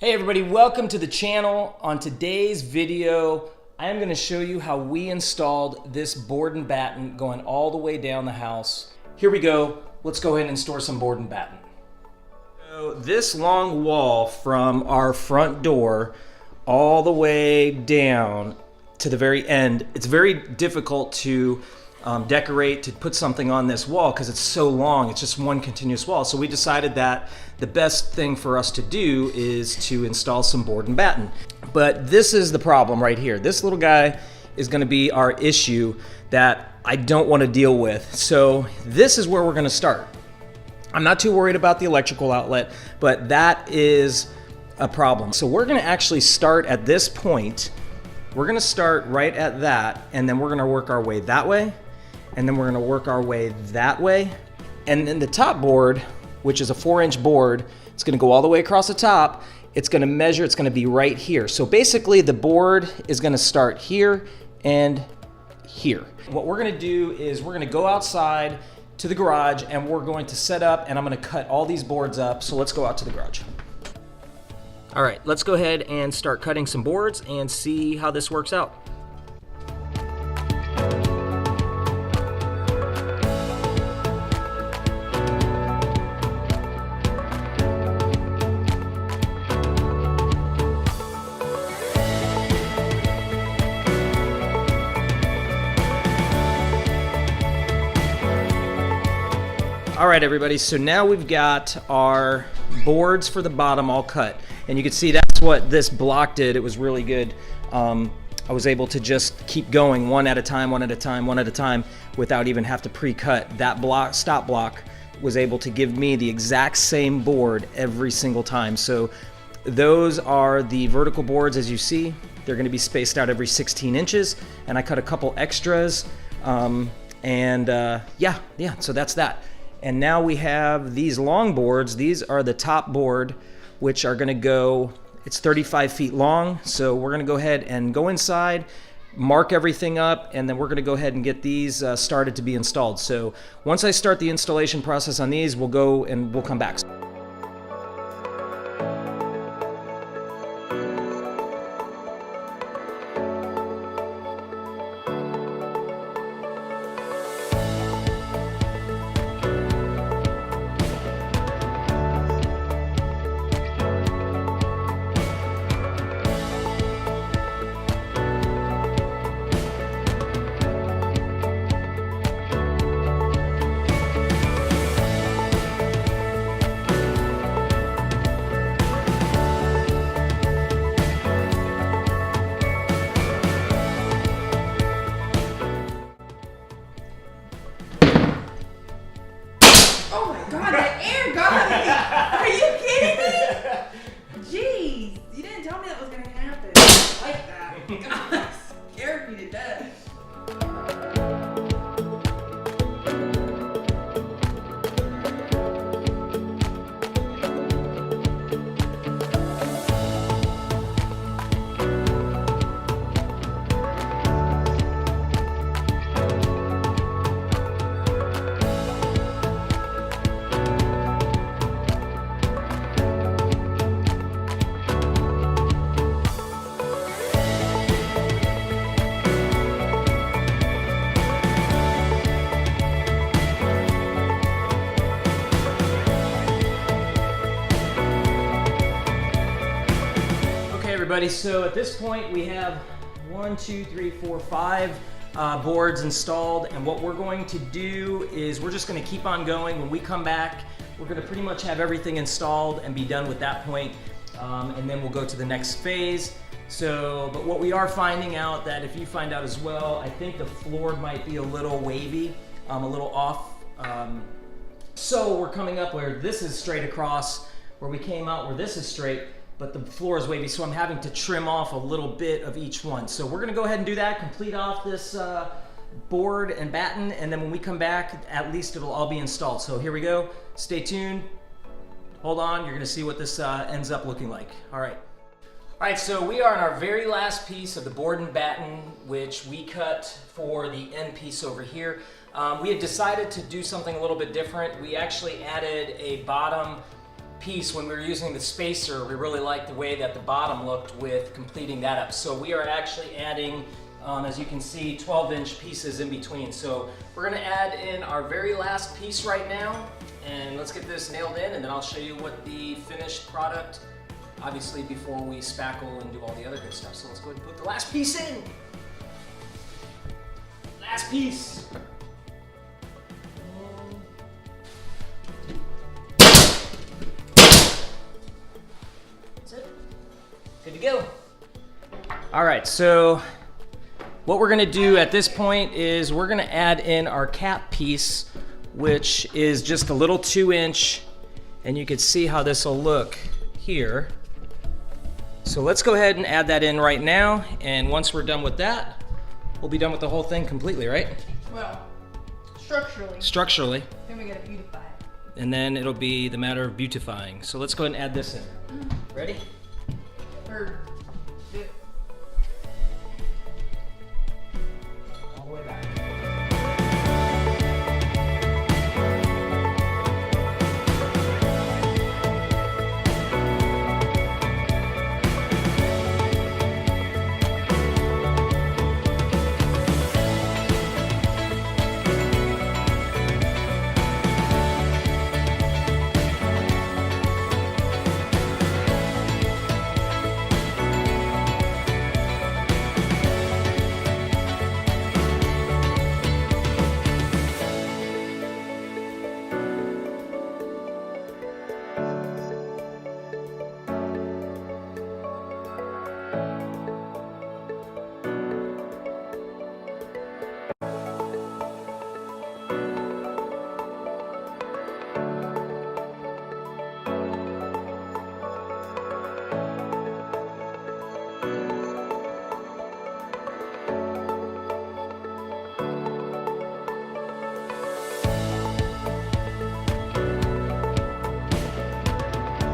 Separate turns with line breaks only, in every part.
Hey everybody, welcome to the channel. On today's video, I am going to show you how we installed this board and batten going all the way down the house. Here we go. Let's go ahead and install some board and batten. So this long wall from our front door all the way down to the very end, it's very difficult to decorate, to put something on this wall because it's so long. It's just one continuous wall. So we decided that the best thing for us to do is to install some board and batten. But this is the problem right here. This little guy is going to be our issue that I don't want to deal with. So this is where we're going to start. I'm not too worried about the electrical outlet, but that is a problem. So we're going to actually start at this point. We're going to start right at that, and then we're going to work our way that way, and then we're going to work our way that way. And then the top board, which is a 4-inch board, it's going to go all the way across the top. It's going to measure, it's going to be right here. So basically the board is going to start here and here. What we're going to do is we're going to go outside to the garage and we're going to set up, and I'm going to cut all these boards up. So let's go out to the garage. All right, let's go ahead and start cutting some boards and see how this works out. All right, everybody, so now we've got our boards for the bottom all cut. And you can see that's what this block did. It was really good. I was able to just keep going one at a time, one at a time, one at a time without even have to pre-cut. That block, stop block, was able to give me the exact same board every single time. So those are the vertical boards, as you see. They're gonna be spaced out every 16 inches. And I cut a couple extras. So that's that. And now we have these long boards. These are the top board, which are gonna go, it's 35 feet long. So we're gonna go ahead and go inside, mark everything up, and then we're gonna go ahead and get these started to be installed. So once I start the installation process on these, we'll go and we'll come back.
Oh my god, that air got me! Are you kidding me? Jeez, you didn't tell me that was gonna happen. I like that. God, that scared me to death.
Everybody, so at this point we have 1, 2, 3, 4, 5 boards installed, and what we're going to do is we're just going to keep on going. When we come back, we're going to pretty much have everything installed and be done with that point, and then we'll go to the next phase. But what we are finding out, that if you find out as well, I think the floor might be a little wavy, a little off. So we're coming up where this is straight across, where we came out where this is straight, but the floor is wavy, so I'm having to trim off a little bit of each one. So we're gonna go ahead and do that, complete off this board and batten, and then when we come back, at least it'll all be installed. So here we go, stay tuned, hold on, you're gonna see what this ends up looking like. All right. All right, so we are on our very last piece of the board and batten, which we cut for the end piece over here. We had decided to do something a little bit different. We actually added a bottom piece when we were using the spacer. We really liked the way that the bottom looked with completing that up. So we are actually adding, as you can see, 12-inch pieces in between. So we're gonna add in our very last piece right now, and let's get this nailed in, and then I'll show you what the finished product, obviously before we spackle and do all the other good stuff. So let's go ahead and put the last piece in. Last piece. That's it. Good to go. All right, so what we're gonna do at this point is we're gonna add in our cap piece, which is just a little 2-inch, and you can see how this will look here. So let's go ahead and add that in right now, and once we're done with that, we'll be done with the whole thing completely, right?
Well, structurally.
Structurally.
Then we gotta beautify it.
And then it'll be the matter of beautifying. So let's go ahead and add this in. Ready?
Or, yeah.
All the way back.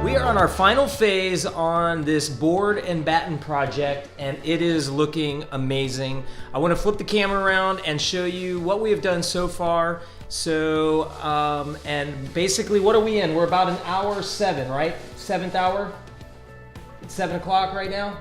We are on our final phase on this board and batten project, and it is looking amazing. I want to flip the camera around and show you what we have done so far. So, and basically, what are we in? We're about an hour 7, right? 7th hour? It's 7 o'clock right now?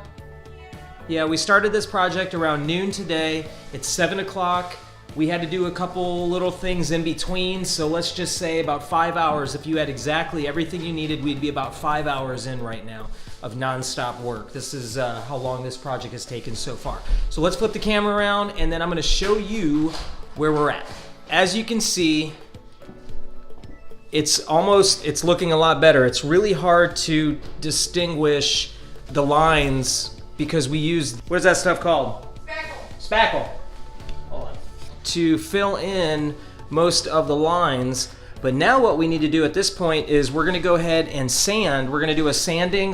Yeah, we started this project around noon today. It's 7 o'clock. We had to do a couple little things in between, so let's just say about 5 hours. If you had exactly everything you needed, we'd be about 5 hours in right now of non-stop work. This is how long this project has taken so far. So let's flip the camera around, and then I'm gonna show you where we're at. As you can see, it's looking a lot better. It's really hard to distinguish the lines because we used, what is that stuff called? Spackle. Hold on. To fill in most of the lines. But now what we need to do at this point is we're gonna go ahead and sand. We're gonna do a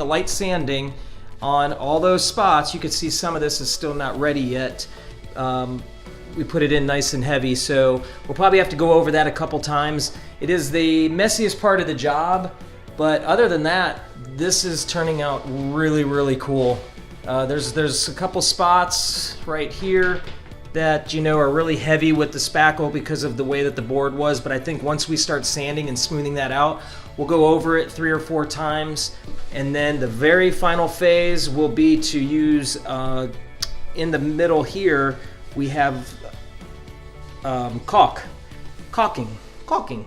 light sanding on all those spots. You can see some of this is still not ready yet. We put it in nice and heavy, so we'll probably have to go over that a couple times. It is the messiest part of the job, but other than that, this is turning out really, really cool. There's a couple spots right here that, you know, are really heavy with the spackle because of the way that the board was, but I think once we start sanding and smoothing that out, we'll go over it 3 or 4 times, and then the very final phase will be to use, in the middle here, we have caulking,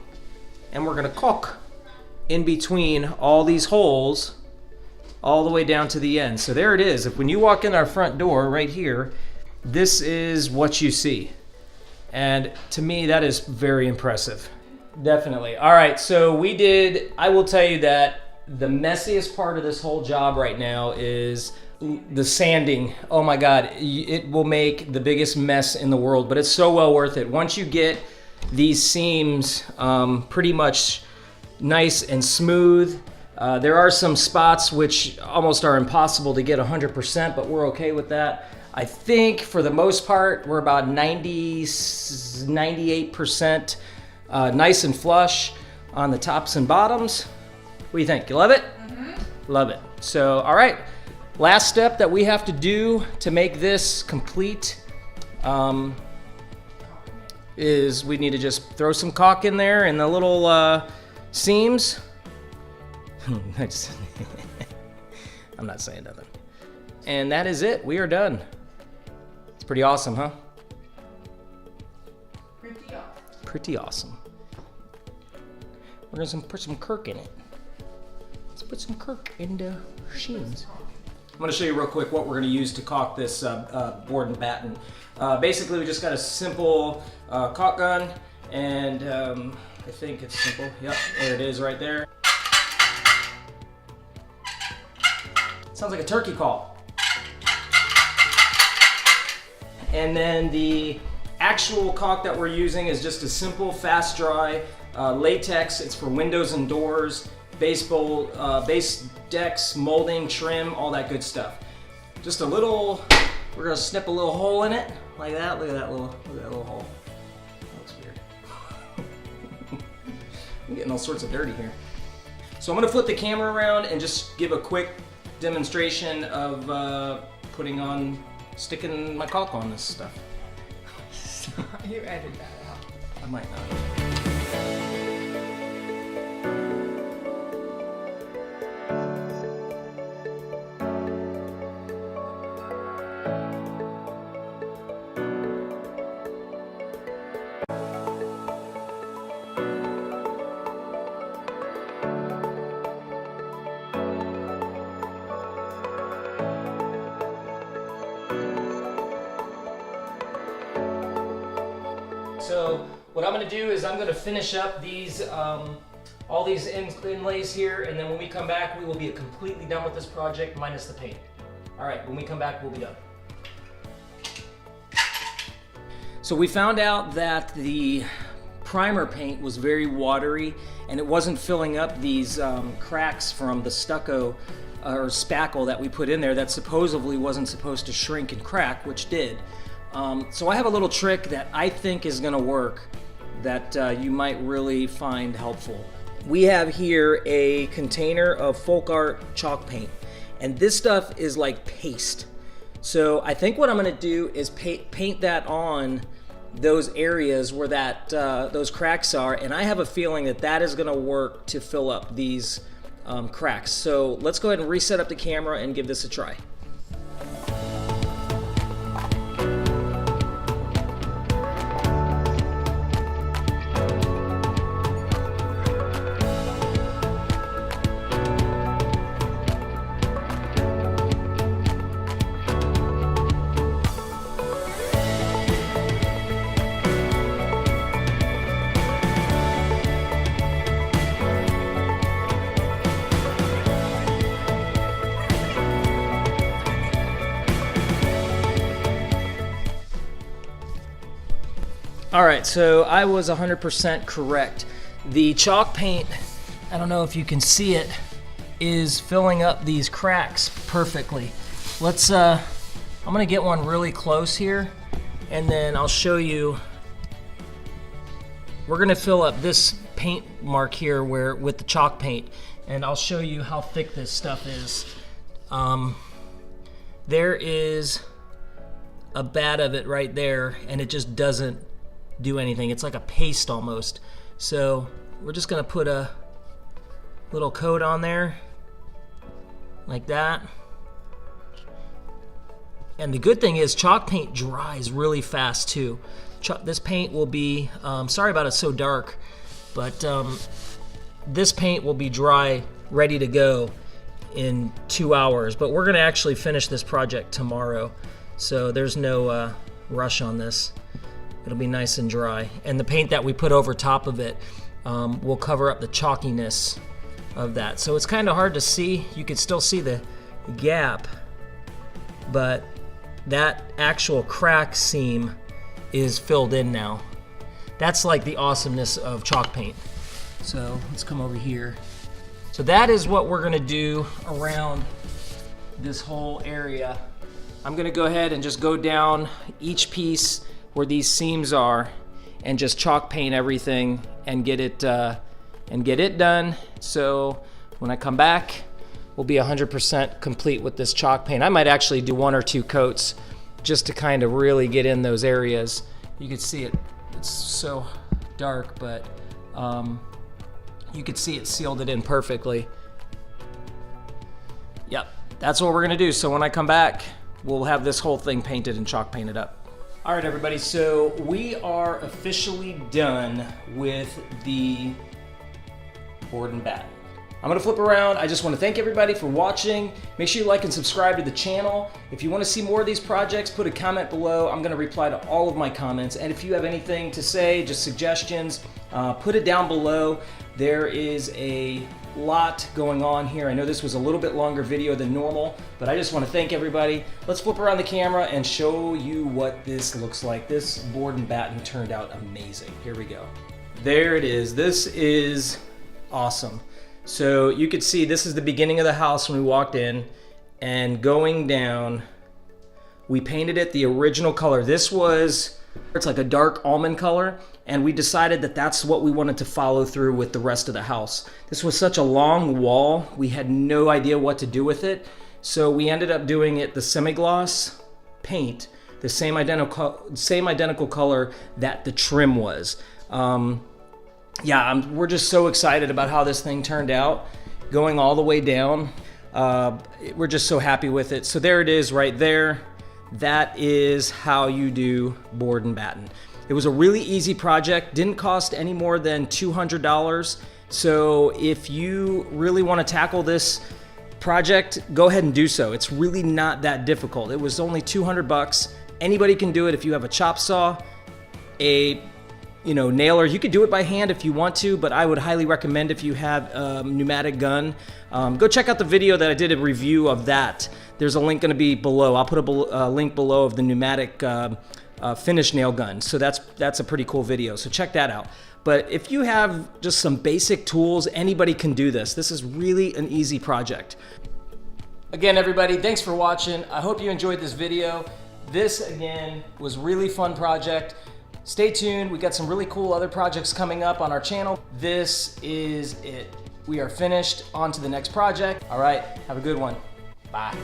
and we're gonna caulk in between all these holes all the way down to the end. So there it is. When you walk in our front door right here, this is what you see. And to me, that is very impressive. Definitely. All right, so I will tell you that the messiest part of this whole job right now is the sanding. Oh my God, it will make the biggest mess in the world, but it's so well worth it. Once you get these seams pretty much nice and smooth, there are some spots which almost are impossible to get 100%, but we're okay with that. I think for the most part, we're about 98% nice and flush on the tops and bottoms. What do you think? You love it? Mm-hmm. Love it. So, all right. Last step that we have to do to make this complete is we need to just throw some caulk in there in the little seams. I'm not saying nothing. And that is it. We are done. It's pretty awesome, huh?
Pretty awesome.
Pretty awesome. We're gonna put some Kirk in it. Let's put some Kirk in the machines. I'm gonna show you real quick what we're gonna use to caulk this board and batten. Basically, we just got a simple caulk gun, and I think it's simple. Yep, there it is right there. Sounds like a turkey call. And then the actual caulk that we're using is just a simple, fast dry latex. It's for windows and doors, base decks, molding, trim, all that good stuff. Just a little, we're gonna snip a little hole in it, like that. Look at that little hole. That looks weird. I'm getting all sorts of dirty here. So I'm gonna flip the camera around and just give a quick demonstration of sticking my caulk on this stuff.
You edit that out.
I might not. So what I'm going to do is I'm going to finish up these all these inlays here, and then when we come back, we will be completely done with this project minus the paint. All right, when we come back, we'll be done. So we found out that the primer paint was very watery, and it wasn't filling up these cracks from the stucco or spackle that we put in there that supposedly wasn't supposed to shrink and crack, which did. So I have a little trick that I think is going to work that you might really find helpful. We have here a container of folk art chalk paint, and this stuff is like paste. So I think what I'm going to do is paint that on those areas where those cracks are, and I have a feeling that that is going to work to fill up these cracks. So let's go ahead and reset up the camera and give this a try. All right, so I was 100% correct. The chalk paint, I don't know if you can see it, is filling up these cracks perfectly. Let's, I'm gonna get one really close here, and then I'll show you. We're gonna fill up this paint mark here with the chalk paint, and I'll show you how thick this stuff is. There is a bat of it right there, and it just doesn't do anything. It's like a paste almost. So we're just gonna put a little coat on there like that. And the good thing is chalk paint dries really fast too. This paint will be, sorry about it so dark, but this paint will be dry, ready to go in 2 hours. But we're gonna actually finish this project tomorrow, so there's no rush on this. It'll be nice and dry. And the paint that we put over top of it will cover up the chalkiness of that. So it's kind of hard to see. You can still see the gap, but that actual crack seam is filled in now. That's like the awesomeness of chalk paint. So let's come over here. So that is what we're gonna do around this whole area. I'm gonna go ahead and just go down each piece where these seams are and just chalk paint everything and get it done. So when I come back, we'll be 100% complete with this chalk paint. I might actually do 1 or 2 coats just to kind of really get in those areas. You can see it, it's so dark, but you could see it sealed it in perfectly. that's what we're gonna do. So when I come back, we'll have this whole thing painted and chalk painted up. All right, everybody, so we are officially done with the board and batten. I'm gonna flip around. I just wanna thank everybody for watching. Make sure you like and subscribe to the channel. If you wanna see more of these projects, put a comment below. I'm gonna reply to all of my comments. And if you have anything to say, just suggestions, put it down below. There is a lot going on here. I know this was a little bit longer video than normal, but I just wanna thank everybody. Let's flip around the camera and show you what this looks like. This board and batten turned out amazing. Here we go. There it is. This is awesome. So you could see this is the beginning of the house when we walked in, and going down, we painted it the original color. It's like a dark almond color, and we decided that that's what we wanted to follow through with the rest of the house. This was such a long wall, we had no idea what to do with it. So we ended up doing it the semi-gloss paint, the same identical color that the trim was. Yeah, we're just so excited about how this thing turned out, going all the way down. We're just so happy with it. So there it is right there. That is how you do board and batten. It was a really easy project, didn't cost any more than $200. So if you really want to tackle this project, go ahead and do so. It's really not that difficult. It was only 200 bucks. Anybody can do it. If you have a chop saw, a nailer. You could do it by hand if you want to, but I would highly recommend if you have a pneumatic gun. Go check out the video that I did a review of that. There's a link going to be below. I'll put a link below of the pneumatic finish nail gun. So that's a pretty cool video. So check that out. But if you have just some basic tools, anybody can do this. This is really an easy project. Again, everybody, thanks for watching. I hope you enjoyed this video. This, again, was a really fun project. Stay tuned, we got some really cool other projects coming up on our channel. This is it. We are finished, on to the next project. All right, have a good one. Bye.